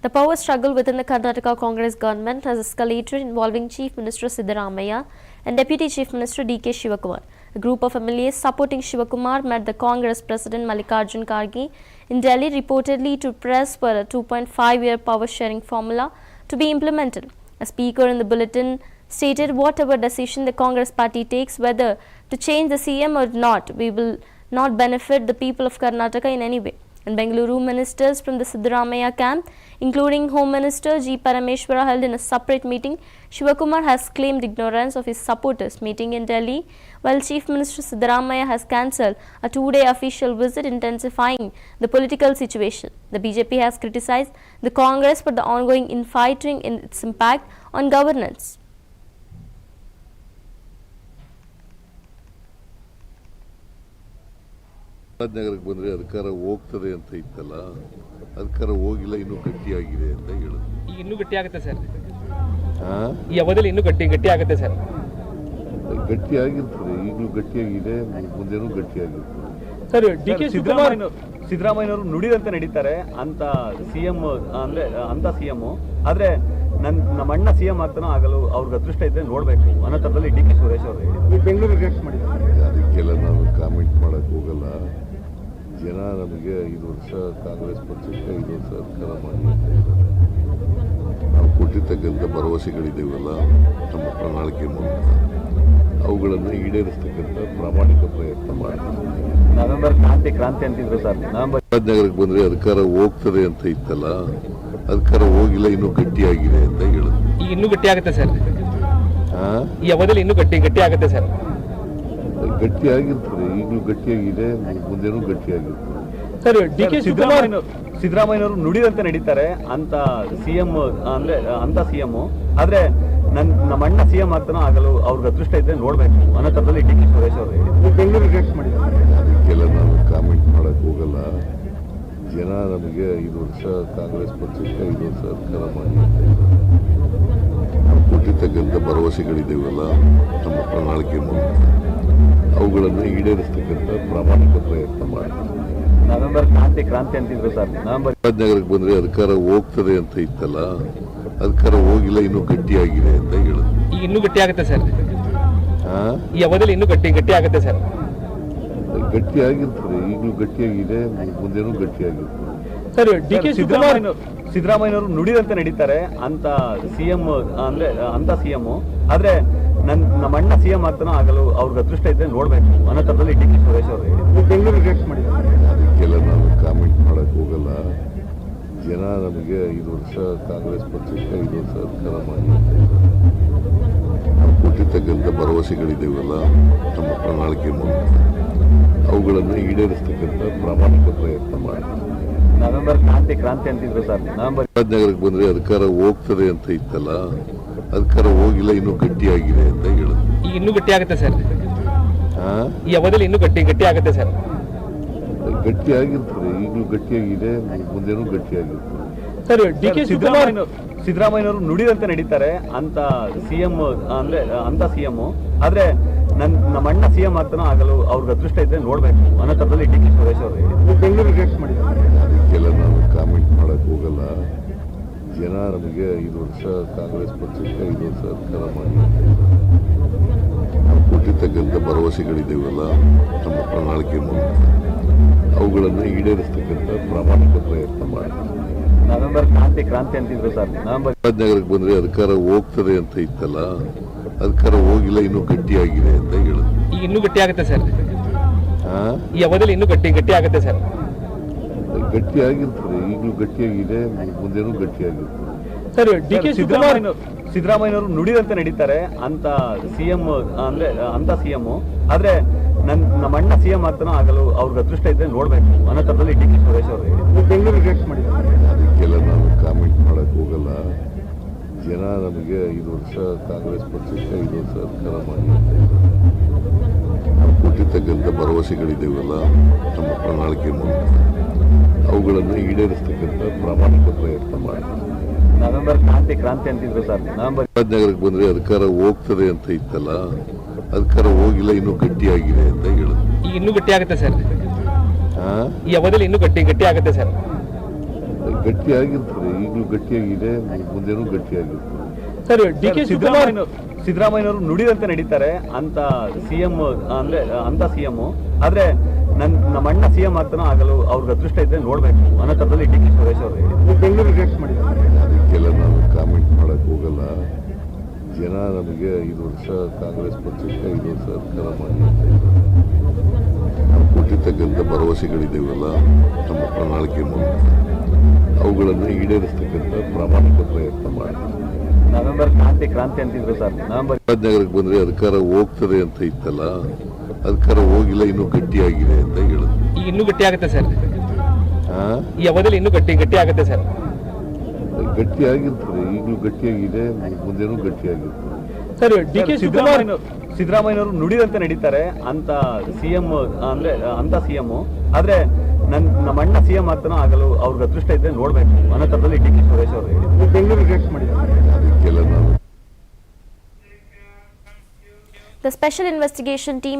The power struggle within the Karnataka Congress government has escalated involving Chief Minister Siddaramaiah and Deputy Chief Minister D.K. Shivakumar. A group of MLAs supporting Shivakumar met the Congress President Mallikarjun Kharge in Delhi reportedly to press for a 2.5-year power sharing formula to be implemented. A speaker in the bulletin stated whatever decision the Congress party takes, whether to change the CM or not, we will not benefit the people of Karnataka in any way. In Bengaluru, ministers from the Siddaramaiah camp, including Home Minister G. Parameshwara, held in a separate meeting. Shivakumar has claimed ignorance of his supporters meeting in Delhi, while Chief Minister Siddaramaiah has cancelled a 2-day official visit, intensifying the political situation. The BJP has criticized the Congress for the ongoing infighting and its impact on governance. ನಗರಕ್ಕೆ ಬಂದರೆ ಅಧಿಕಾರ ಹೋಗ್ತದೆ ಅಂತ ಇತ್ತಲ್ಲ, ಅಧಿಕಾರ ಹೋಗಿಲ್ಲ, ಇನ್ನೂ ಗಟ್ಟಿಯಾಗಿದೆ ಅಂತ ಹೇಳೋದು. ಈಗ ಇನ್ನೂ ಗಟ್ಟಿ ಆಗುತ್ತೆ ಸರ್, ಈ ಅವಧಿಯಲ್ಲಿ ಇನ್ನೂ ಗಟ್ಟಿ ಆಗುತ್ತೆ ಸರ್. ಗಟ್ಟಿಯಾಗಿರ್ತದೆ, ಈಗಲೂ ಗಟ್ಟಿಯಾಗಿದೆ, ಮುಂದೆನೂ ಗಟ್ಟಿಯಾಗಿರ್ತದೆ ಸರ್. ಡಿ ಕೆ ಸಿದ್ದರಾಮಯ್ಯನವರು ನುಡಿದಂತೆ ನಡೀತಾರೆ ಅಂತ ಸಿಎಂ ಅಂದ್ರೆ ಅಂತ ಸಿಎಂ ಆದ್ರೆ ನಮ್ಮ ಅಣ್ಣ ಸಿಎಂ ಆಗ್ತಾನೋ ಆಗಲು ಅವ್ರಿಗೆ ಅದೃಷ್ಟ ಇದ್ರೆ ನೋಡ್ಬೇಕು ಅನ್ನೋ ಥರದಲ್ಲಿ ಡಿ ಕೆ ಸುರೇಶ್ ಅವರು ಹೇಳಿದ್ರು. ಬೆಂಗಳೂರು ರಿಯಾಕ್ಟ್ ಮಾಡಿದ್ದಾರೆ. ಅದಕ್ಕೆಲ್ಲ ನಾವು ಕಾಮೆಂಟ್ ಮಾಡಕ್ ಹೋಗಲ್ಲ. ಜನ ನಮಗೆ 5 ವರ್ಷ ಕಾಂಗ್ರೆಸ್ ಪಕ್ಷಕ್ಕೆ 5 ವರ್ಷ ಅಧಿಕಾರ ಮಾಡಿ ನಾವು ಕೊಟ್ಟಿರ್ತಕ್ಕಂಥ ಭರವಸೆಗಳಿದ್ದೇವಲ್ಲ, ನಮ್ಮ ಪ್ರಣಾಳಿಕೆ ಮೂಲಕ ಅವುಗಳನ್ನು ಈಡೇರಿಸ್ತಕ್ಕಂಥ ಪ್ರಾಮಾಣಿಕ ಪ್ರಯತ್ನ ಮಾಡ್ತೀವಿ. ನವೆಂಬರ್ ಕ್ರಾಂತಿ ಅಂತಿದ್ರು ಸರ್. ನಗರಕ್ಕೆ ಬಂದರೆ ಅಧಿಕಾರ ಹೋಗ್ತದೆ ಅಂತ ಇತ್ತಲ್ಲ, ಅಧಿಕಾರ ಹೋಗಿಲ್ಲ, ಇನ್ನೂ ಗಟ್ಟಿಯಾಗಿದೆ ಅಂತ ಹೇಳೋದು. ಈಗ ಇನ್ನೂ ಗಟ್ಟಿ ಆಗುತ್ತೆ ಸರ್, ಈ ಅವಧಿಯಲ್ಲಿ ಇನ್ನೂ ಗಟ್ಟಿ ಆಗುತ್ತೆ ಸರ್. ಗಟ್ಟಿಯಾಗಿರ್ತದೆ, ಈಗಲೂ ಗಟ್ಟಿಯಾಗಿದೆ, ಮುಂದೆನೂ ಗಟ್ಟಿಯಾಗಿರ್ತದೆ ಸರ್. ಡಿ ಕೆ ಸಿದ್ದರಾಮಯ್ಯನವರು ನುಡಿದಂತೆ ನಡೀತಾರೆ ಅಂತ ಸಿಎಂ ಅಂದ್ರೆ ಅಂತ ಸಿಎಂ ಆದ್ರೆ ನಮ್ಮ ಅಣ್ಣ ಸಿಎಂ ಆಗ್ತಾನೋ ಆಗಲು ಅವ್ರಿಗೆ ಅದೃಷ್ಟ ಇದ್ರೆ ನೋಡ್ಬೇಕು ಅನ್ನೋ ಥರದಲ್ಲಿ ಡಿ ಕೆ ಸುರೇಶ್ ಅವರು ಹೇಳಿದ್ರು. ಬೆಂಗಳೂರು ರಿಯಾಕ್ಟ್ ಮಾಡಿದ್ದಾರೆ. ಅದಕ್ಕೆಲ್ಲ ನಾವು ಕಾಮೆಂಟ್ ಮಾಡಕ್ ಹೋಗಲ್ಲ. ಜನ ನಮಗೆ 5 ವರ್ಷ ಕಾಂಗ್ರೆಸ್ ಪಕ್ಷಕ್ಕೆ 5 ವರ್ಷ ಅಧಿಕಾರ ಮಾಡಿ ನಾವು ಕೊಟ್ಟಿರ್ತಕ್ಕಂಥ ಭರವಸೆಗಳಿದ್ದೇವಲ್ಲ, ನಮ್ಮ ಪ್ರಣಾಳಿಕೆ ಮೂಲಕ ಅವುಗಳನ್ನು ಈಡೇರಿಸ್ತಕ್ಕಂಥ ಪ್ರಾಮಾಣಿಕ ಪ್ರಯತ್ನ ಮಾಡ್ತೀವಿ. ನವೆಂಬರ್ ಕ್ರಾಂತಿ ಅಂತಿದ್ರು ಸರ್. ನಗರಕ್ಕೆ ಬಂದರೆ ಅಧಿಕಾರ ಹೋಗ್ತದೆ ಅಂತ ಇತ್ತಲ್ಲ, ಅಧಿಕಾರ ಹೋಗಿಲ್ಲ, ಇನ್ನೂ ಗಟ್ಟಿಯಾಗಿದೆ ಅಂತ ಹೇಳೋದು. ಈಗ ಇನ್ನೂ ಗಟ್ಟಿ ಆಗುತ್ತೆ ಸರ್, ಈ ಅವಧಿಯಲ್ಲಿ ಇನ್ನೂ ಗಟ್ಟಿ ಆಗುತ್ತೆ ಸರ್. ಗಟ್ಟಿಯಾಗಿರ್ತದೆ, ಈಗಲೂ ಗಟ್ಟಿಯಾಗಿದೆ, ಮುಂದೆನೂ ಗಟ್ಟಿಯಾಗಿರ್ತದೆ ಸರ್. ಡಿ ಕೆ ಸಿದ್ದರಾಮಯ್ಯನವರು ನುಡಿದಂತೆ ನಡೀತಾರೆ ಅಂತ ಸಿಎಂ ಅಂದ್ರೆ ಅಂತ ಸಿಎಂ ಆದ್ರೆ ನಮ್ಮ ಅಣ್ಣ ಸಿಎಂ ಆಗ್ತಾನೋ ಆಗಲು ಅವ್ರಿಗೆ ಅದೃಷ್ಟ ಇದ್ರೆ ನೋಡ್ಬೇಕು ಅನ್ನೋ ಥರದಲ್ಲಿ ಡಿ ಕೆ ಸುರೇಶ್ ಅವರು ಹೇಳಿದ್ರು. ಬೆಂಗಳೂರು ರಿಯಾಕ್ಟ್ ಮಾಡಿದ್ದಾರೆ. ಅದಕ್ಕೆಲ್ಲ ನಾವು ಕಾಮೆಂಟ್ ಮಾಡಕ್ ಹೋಗಲ್ಲ. ಜನ ನಮಗೆ 5 ವರ್ಷ ಕಾಂಗ್ರೆಸ್ ಪಕ್ಷಕ್ಕೆ 5 ವರ್ಷ ಅಧಿಕಾರ ಮಾಡಿ ನಾವು ಕೊಟ್ಟಿರ್ತಕ್ಕಂಥ ಭರವಸೆಗಳಿದ್ದೇವಲ್ಲ, ನಮ್ಮ ಪ್ರಣಾಳಿಕೆ ಮೂಲಕ ಅವುಗಳನ್ನು ಈಡೇರಿಸ್ತಕ್ಕಂಥ ಪ್ರಾಮಾಣಿಕ ಪ್ರಯತ್ನ ಮಾಡ್ತೀವಿ. ನವೆಂಬರ್ ಕ್ರಾಂತಿ ಅಂತಿದ್ರು ಸರ್. ನಗರಕ್ಕೆ ಬಂದರೆ ಅಧಿಕಾರ ಹೋಗ್ತದೆ ಅಂತ ಇತ್ತಲ್ಲ, ಅಧಿಕಾರ ಹೋಗಿಲ್ಲ, ಇನ್ನೂ ಗಟ್ಟಿಯಾಗಿದೆ ಅಂತ ಹೇಳೋದು. ಈಗ ಇನ್ನೂ ಗಟ್ಟಿ ಆಗುತ್ತೆ ಸರ್, ಈ ಅವಧಿಯಲ್ಲಿ ಇನ್ನೂ ಗಟ್ಟಿ ಆಗುತ್ತೆ ಸರ್. ಗಟ್ಟಿಯಾಗಿರ್ತದೆ, ಈಗಲೂ ಗಟ್ಟಿಯಾಗಿದೆ, ಮುಂದೆನೂ ಗಟ್ಟಿಯಾಗಿರ್ತದೆ ಸರ್. ಡಿ ಕೆ ಸಿದ್ದರಾಮಯ್ಯನವರು ನುಡಿದಂತೆ ನಡೀತಾರೆ ಅಂತ ಸಿಎಂ ಅಂದ್ರೆ ಅಂತ ಸಿಎಂ ಆದ್ರೆ ನಮ್ಮ ಅಣ್ಣ ಸಿಎಂ ಆಗ್ತಾನೋ ಆಗಲು ಅವ್ರಿಗೆ ಅದೃಷ್ಟ ಇದ್ರೆ ನೋಡ್ಬೇಕು ಅನ್ನೋ ಥರದಲ್ಲಿ ಡಿ ಕೆ ಸುರೇಶ್ ಅವರು ಹೇಳಿದ್ರು. ಬೆಂಗಳೂರು ರಿಯಾಕ್ಟ್ ಮಾಡಿದ್ದಾರೆ. ಅದಕ್ಕೆಲ್ಲ ನಾವು ಕಾಮೆಂಟ್ ಮಾಡಕ್ ಹೋಗಲ್ಲ. ಜನ ನಮಗೆ 5 ವರ್ಷ ಕಾಂಗ್ರೆಸ್ ಪಕ್ಷಕ್ಕೆ 5 ವರ್ಷ ಅಧಿಕಾರ ಮಾಡಿ ನಾವು ಕೊಟ್ಟಿರ್ತಕ್ಕಂಥ ಭರವಸೆಗಳಿದ್ದೇವಲ್ಲ, ನಮ್ಮ ಪ್ರಣಾಳಿಕೆ ಮೂಲಕ ಅವುಗಳನ್ನು ಈಡೇರಿಸ್ತಕ್ಕಂಥ ಪ್ರಾಮಾಣಿಕ ಪ್ರಯತ್ನ ಮಾಡ್ತೀವಿ. ನವೆಂಬರ್ ಕ್ರಾಂತಿ ಅಂತಿದ್ರು ಸರ್. ನಗರಕ್ಕೆ ಬಂದರೆ ಅಧಿಕಾರ ಹೋಗ್ತದೆ ಅಂತ ಇತ್ತಲ್ಲ, ಅಧಿಕಾರ ಹೋಗಿಲ್ಲ, ಇನ್ನೂ ಗಟ್ಟಿಯಾಗಿದೆ ಅಂತ ಹೇಳೋದು. ಈಗ ಇನ್ನೂ ಗಟ್ಟಿ ಆಗುತ್ತೆ ಸರ್, ಈ ಅವಧಿಯಲ್ಲಿ ಇನ್ನೂ ಗಟ್ಟಿ ಆಗುತ್ತೆ ಸರ್. ಗಟ್ಟಿಯಾಗಿರ್ತದೆ, ಈಗಲೂ ಗಟ್ಟಿಯಾಗಿದೆ, ಮುಂದೆನೂ ಗಟ್ಟಿಯಾಗಿರ್ತದೆ ಸರ್. ಡಿ ಕೆ ಸಿದ್ದರಾಮಯ್ಯನವರು ನುಡಿದಂತೆ ನಡೀತಾರೆ ಅಂತ ಸಿಎಂ ಅಂದ್ರೆ ಅಂತ ಸಿಎಂ ಆದ್ರೆ ನಮ್ಮ ಅಣ್ಣ ಸಿಎಂ ಆಗ್ತಾನೋ ಆಗಲು ಅವ್ರಿಗೆ ಅದೃಷ್ಟ ಇದ್ರೆ ನೋಡ್ಬೇಕು ಅನ್ನೋ ಥರದಲ್ಲಿ ಡಿ ಕೆ ಸುರೇಶ್ ಅವರು ಹೇಳಿದ್ರು. ಬೆಂಗಳೂರು ರಿಯಾಕ್ಟ್ ಮಾಡಿದ್ದಾರೆ. ಅದಕ್ಕೆಲ್ಲ ನಾವು ಕಾಮೆಂಟ್ ಮಾಡಕ್ ಹೋಗಲ್ಲ. ಜನ ನಮಗೆ 5 ವರ್ಷ ಕಾಂಗ್ರೆಸ್ ಪಕ್ಷಕ್ಕೆ 5 ವರ್ಷ ಅಧಿಕಾರ ಮಾಡಿ ನಾವು ಕೊಟ್ಟಿರ್ತಕ್ಕಂಥ ಭರವಸೆಗಳಿದ್ದೇವಲ್ಲ, ನಮ್ಮ ಪ್ರಣಾಳಿಕೆ ಮೂಲಕ ಅವುಗಳನ್ನು ಈಡೇರಿಸ್ತಕ್ಕಂಥ ಪ್ರಾಮಾಣಿಕ ಪ್ರಯತ್ನ ಮಾಡ್ತೀವಿ. ನವೆಂಬರ್ ಕ್ರಾಂತಿ ಅಂತಿದ್ರು ಸರ್. ನಗರಕ್ಕೆ ಬಂದರೆ ಅಧಿಕಾರ ಹೋಗ್ತದೆ ಅಂತ ಇತ್ತಲ್ಲ, ಅಧಿಕಾರ ಹೋಗಿಲ್ಲ, ಇನ್ನೂ ಗಟ್ಟಿಯಾಗಿದೆ ಅಂತ ಹೇಳೋದು. ಈಗ ಇನ್ನೂ ಗಟ್ಟಿ ಆಗುತ್ತೆ ಸರ್, ಈ ಅವಧಿಯಲ್ಲಿ ಇನ್ನೂ ಗಟ್ಟಿ ಆಗುತ್ತೆ ಸರ್. ಗಟ್ಟಿಯಾಗಿರ್ತದೆ, ಈಗಲೂ ಗಟ್ಟಿಯಾಗಿದೆ, ಮುಂದೆನೂ ಗಟ್ಟಿಯಾಗಿರ್ತದೆ. ಸರ್ ಡಿ ಕೆ ಶಿವಕುಮಾರ್ ಸಿದ್ದರಾಮಯ್ಯನವರು ನುಡಿದಂತೆ ನಡೀತಾರೆ ಅಂತ ಸಿಎಂ ಅಂದ್ರೆ ಅಂತ ಸಿಎಂ. ಆದ್ರೆ ನಮ್ಮ ಅಣ್ಣ ಸಿಎಂ ಆಗ್ತಾನೋ ಆಗಲು ಅವ್ರಿಗೆ ಅದೃಷ್ಟ ಇದ್ರೆ ನೋಡ್ಬೇಕು ಅನ್ನೋ ಥರದಲ್ಲಿ ಡಿ ಕೆ ಸುರೇಶ್ ಅವರು ಹೇಳಿ ಬೆಂಗಳೂರು ರಿಯಾಕ್ಟ್ ಮಾಡಿದ್ದಾರೆ. ಅದಕ್ಕೆಲ್ಲ ನಾನು ಕಾಮೆಂಟ್ ಮಾಡಕ್ ಹೋಗಲ್ಲ. ಜನ ನಮಗೆ 5 ವರ್ಷ ಕಾಂಗ್ರೆಸ್ ಪಕ್ಷಕ್ಕೆ 5 ವರ್ಷ ಅಧಿಕಾರ ಮಾಡಿ ಅಂತ ಇದ್ದಾರೆ. ನಾವು ಕೊಟ್ಟಿರ್ತಕ್ಕಂಥ ಭರವಸೆಗಳಿದ್ದೇವಲ್ಲ ನಮ್ಮ ಪ್ರಣಾಳಿಕೆ ಮೂಲಕ ಅವುಗಳನ್ನು ಈಡೇರಿಸ್ತಕ್ಕಂಥ ಪ್ರಾಮಾಣಿಕ ಪ್ರಯತ್ನ ಮಾಡ್ತೀವಿ. ನವೆಂಬರ್ ಕ್ರಾಂತಿ ಅಂತಿದ್ರು ಸರ್. ನವೆಂಬರ್ ನಗರಕ್ಕೆ ಬಂದ್ರೆ ಅಧಿಕಾರ ಹೋಗ್ತದೆ ಅಂತ ಇತ್ತಲ್ಲ, ಅಧಿಕಾರ ಹೋಗಿಲ್ಲ, ಇನ್ನೂ ಗಟ್ಟಿಯಾಗಿದೆ ಅಂತ ಹೇಳಿದ್ರು. ಈಗ ಇನ್ನೂ ಗಟ್ಟಿ ಆಗುತ್ತೆ ಸರ್. ಹಾ, ಈ ಅವಧಿಯಲ್ಲಿ ಇನ್ನೂ ಗಟ್ಟಿ ಆಗುತ್ತೆ ಸರ್. ಗಟ್ಟಿಯಾಗಿರ್ತದೆ, ಈಗಲೂ ಗಟ್ಟಿಯಾಗಿದೆ, ಮುಂದೆನೂ ಗಟ್ಟಿಯಾಗಿರ್ತದೆ. ಸರ್ ಡಿ ಕೆ ಶಿವಕುಮಾರ್ ಸಿದ್ದರಾಮಯ್ಯನವರು ನುಡಿದಂತೆ ನಡೀತಾರೆ ಅಂತ ಸಿಎಂ ಅಂದ್ರೆ ಅಂತ ಸಿಎಂ. ಆದ್ರೆ ನಮ್ಮ ಅಣ್ಣ ಸಿಎಂ ಆಗ್ತಾನೋ ಆಗಲು ಅವ್ರಿಗೆ ಅದೃಷ್ಟ ಇದ್ರೆ ನೋಡ್ಬೇಕು ಅನ್ನೋ ಥರದಲ್ಲಿ ಡಿ ಕೆ ಸುರೇಶ್ ಅವರು ಹೇಳಿ ಬೆಂಗಳೂರು ರಿಯಾಕ್ಟ್ ಮಾಡಿದ್ದಾರೆ. ಅದಕ್ಕೆಲ್ಲ ನಾನು The special investigation team